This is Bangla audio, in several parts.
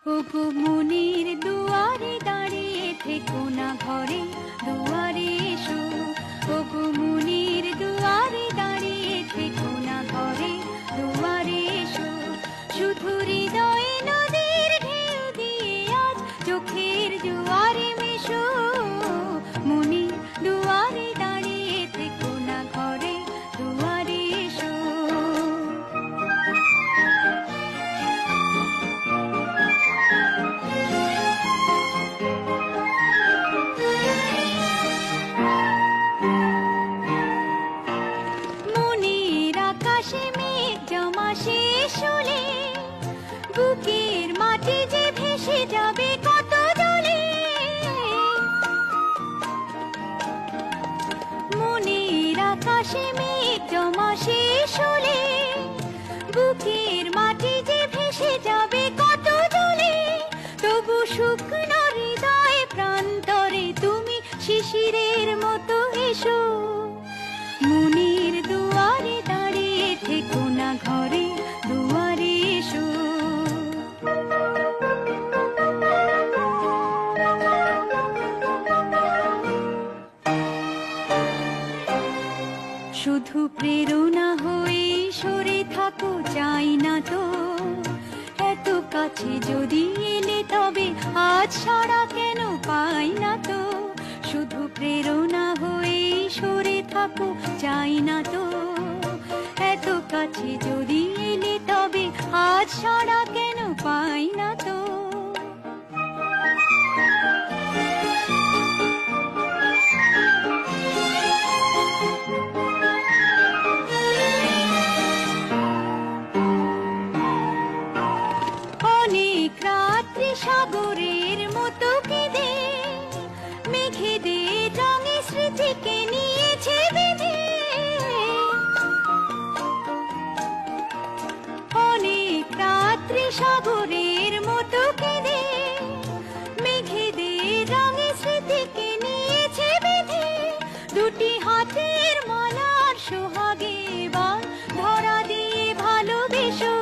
ওগো মনের দুয়ারে দাঁড়িয়ে থেকো না ঘরে দুয়ারে এসো। ওগো মনের দুয়ারে দাঁড়িয়ে থেকো না ঘরে দুয়ারে এসো। শুধু হৃদয়ে নদীর ঢেউ দিয়ে আজ চোখের জোয়ারে মেশো। মনের দুয়ারে দাঁড়িয়ে থেকো না ঘরে দুয়ারে এসো। বুকের মাটি যে ভেসে যাবে কত জলে। মনের আকাশে মেঘ জমা শেষ হলে বুকের মাটি যে ভেসে যাবে কত জলে। তবু শুকনো হৃদয় প্রান্তরে তুমি শিশিরের মতো এসো। মনের দুয়ারে দাঁড়িয়ে থেকো না ঘরে দুয়ারে এসো। শুধু প্রেরণা হয়ে সরে থাকো চাই না তো। এত কাছে যদি এলে তবে আজ সাড়া কেন পাই না তো। শুধু প্রেরণা হয়ে সরে থাকো চাই না তো। এত কাছে যদি এলে তবে আজ সাড়া কেন পাই না তো। অনেক রাত্রি সাগরের মতো কেঁদে মেঘেদের রঙে স্মৃতিকে নিয়েছে বেঁধে। অনেক রাত্রি সাগরের মতো কেঁদে মেঘেদের রঙে স্মৃতিকে নিয়েছে বেঁধে। দুটি হাতের মালার সোহাগে এবার ধরা দিয়ে ভালোবেসো।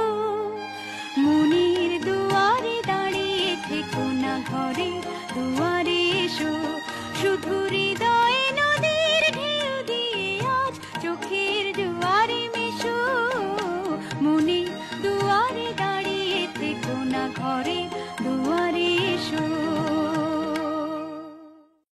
মনের দুয়ারে দাঁড়িয়ে থেকো না ঘরে দুয়ারে এসো। শুধু হৃদয়ে নদীর ঢেউ দিয়ে আজ চোখের জোয়ারে মেশো। মনের দুয়ারে দাঁড়িয়ে থেকো না ঘরে